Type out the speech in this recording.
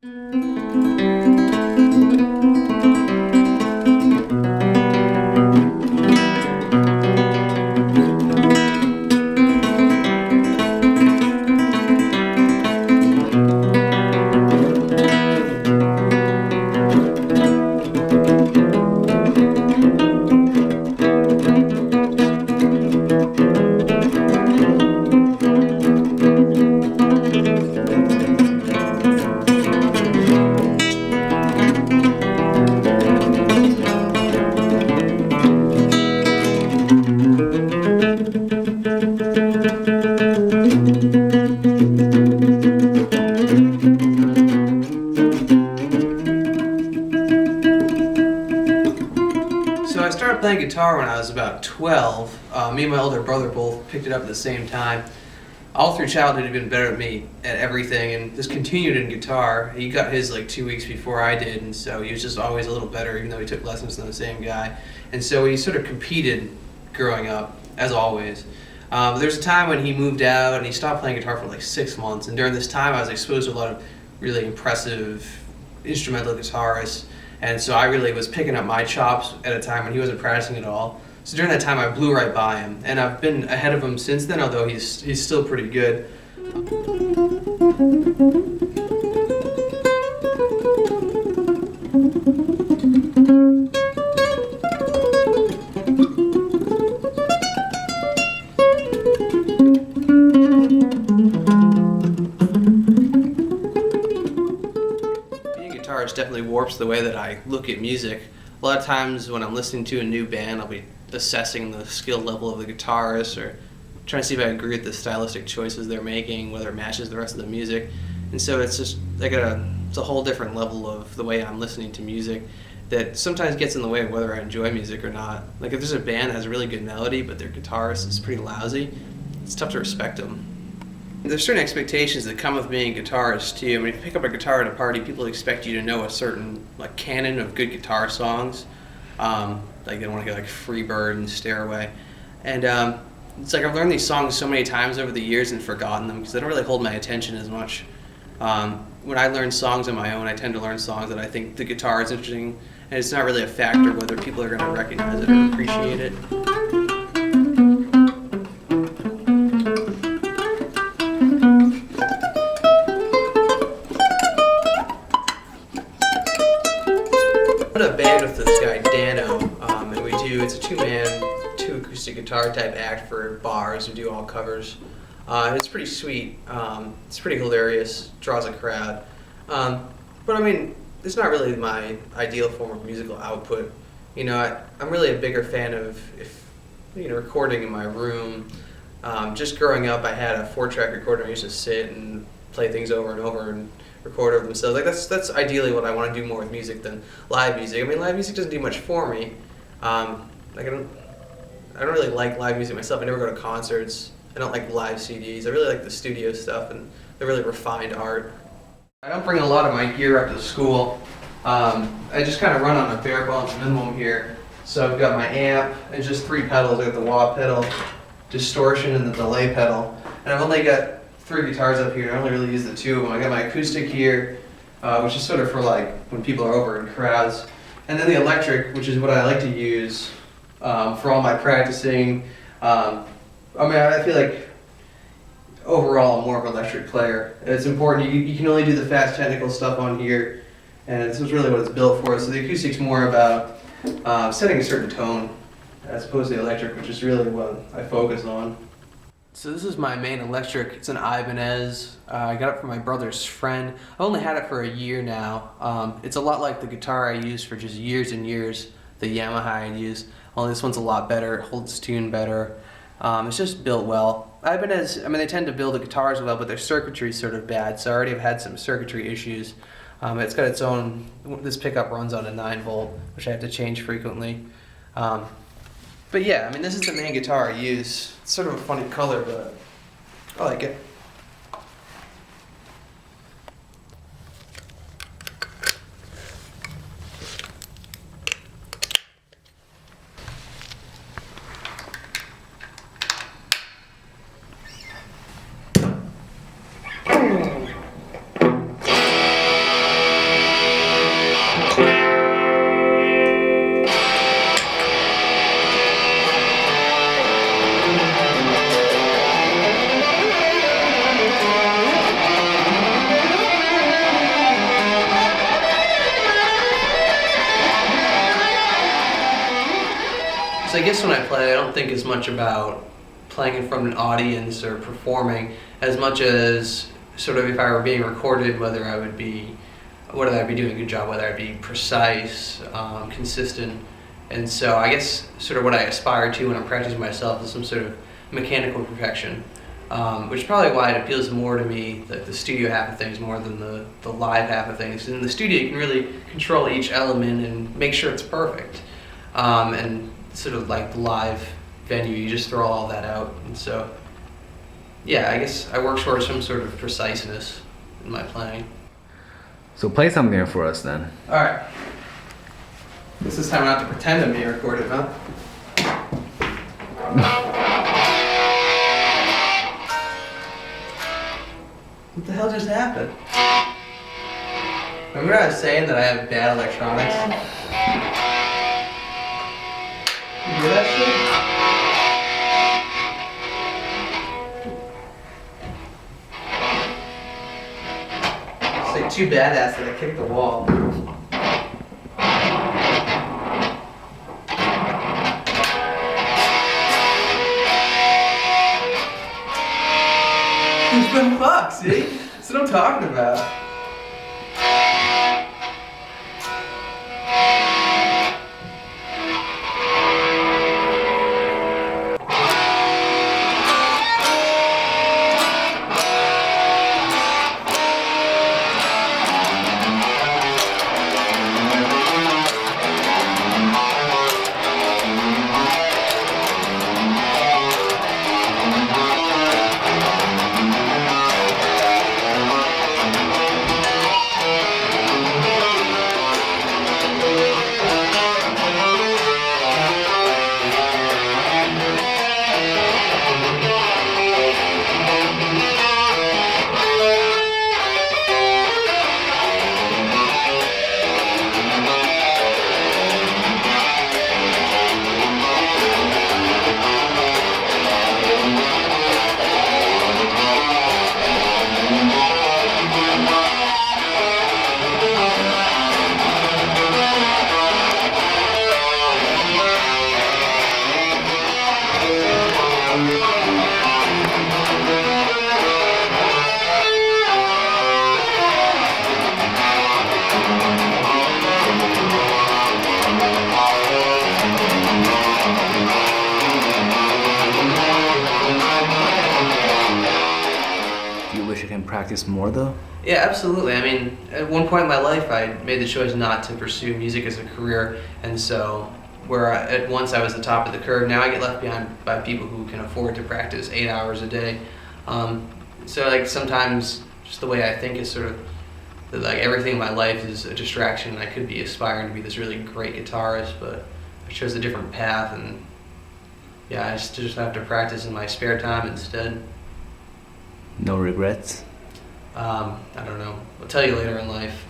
So I started playing guitar when I was about 12. Me and my older brother both picked it up at the same time. All through childhood, he'd been better than me at everything, and just continued in guitar. He got his like 2 weeks before I did, and so he was just always a little better, even though he took lessons from the same guy. And so we sort of competed growing up, as always. There was a time when he moved out and he stopped playing guitar for like 6 months, and during this time I was exposed to a lot of really impressive instrumental guitarists, and so I really was picking up my chops at a time when he wasn't practicing at all. So during that time I blew right by him, and I've been ahead of him since then, although he's still pretty good. Definitely warps the way that I look at music. A lot of times when I'm listening to a new band, I'll be assessing the skill level of the guitarist or trying to see if I agree with the stylistic choices they're making, whether it matches the rest of the music. And so it's just like it's a whole different level of the way I'm listening to music that sometimes gets in the way of whether I enjoy music or not. Like if there's a band that has a really good melody but their guitarist is pretty lousy, it's tough to respect them. There's certain expectations that come with being a guitarist too. I mean, if you pick up a guitar at a party, people expect you to know a certain like canon of good guitar songs. Like they want to hear like Freebird and Stairway. And it's like I've learned these songs so many times over the years and forgotten them because they don't really hold my attention as much. When I learn songs on my own, I tend to learn songs that I think the guitar is interesting, and it's not really a factor whether people are going to recognize it or appreciate it. I'm in a band with this guy Dano, and it's a two-man, two acoustic guitar type act for bars. We do all covers. It's pretty sweet. It's pretty hilarious. Draws a crowd. But I mean, it's not really my ideal form of musical output. You know, I'm really a bigger fan of recording in my room. Just growing up, I had a 4-track recorder. I used to sit and play things over and over and record over themselves. Like that's ideally what I want to do more with music than live music. I mean, live music doesn't do much for me. Like I don't really like live music myself. I never go to concerts. I don't like live CDs. I really like the studio stuff and the really refined art. I don't bring a lot of my gear up to school. I just kind of run on a bare bones minimum here. So I've got my amp and just 3 pedals. I got the wah pedal, distortion, and the delay pedal. And I've only got 3 guitars up here. I only really use the 2 of them. I got my acoustic here, which is sort of for like when people are over in crowds. And then the electric, which is what I like to use for all my practicing. I mean, I feel like overall I'm more of an electric player. It's important. You can only do the fast technical stuff on here, and this is really what it's built for. So the acoustic's more about setting a certain tone as opposed to the electric, which is really what I focus on. So this is my main electric. It's an Ibanez. I got it from my brother's friend. I've only had it for a year now. It's a lot like the guitar I used for just years and years, the Yamaha I used, only this one's a lot better. It holds tune better. It's just built well. Ibanez, I mean, they tend to build the guitars well, but their circuitry's sort of bad, so I already have had some circuitry issues. It's got its own, this pickup runs on a 9-volt, which I have to change frequently. But yeah, I mean, this is the main guitar I use. It's sort of a funny color, but I like it. So I guess when I play, I don't think as much about playing in front of an audience or performing as much as sort of if I were being recorded, whether I'd be doing a good job, whether I'd be precise, consistent. And so I guess sort of what I aspire to when I'm practicing myself is some sort of mechanical perfection, which is probably why it appeals more to me, the studio half of things, more than the live half of things. In the studio, you can really control each element and make sure it's perfect. And sort of like the live venue, you just throw all that out. And so, yeah, I guess I work towards some sort of preciseness in my playing. So play something for us then. All right. This is time not to pretend I'm being recorded, huh? What the hell just happened? Remember I was saying that I have bad electronics? You hear that shit? It's like too badass that I kicked the wall. It's been fucked, see? That's what I'm talking about. You can practice more though? Yeah, absolutely. I mean, at one point in my life, I made the choice not to pursue music as a career, and so at once I was the top of the curve, now I get left behind by people who can afford to practice 8 hours a day. So like sometimes just the way I think is sort of like everything in my life is a distraction. I could be aspiring to be this really great guitarist, but I chose a different path, and yeah, I just have to practice in my spare time instead. No regrets? I don't know. I'll tell you later in life.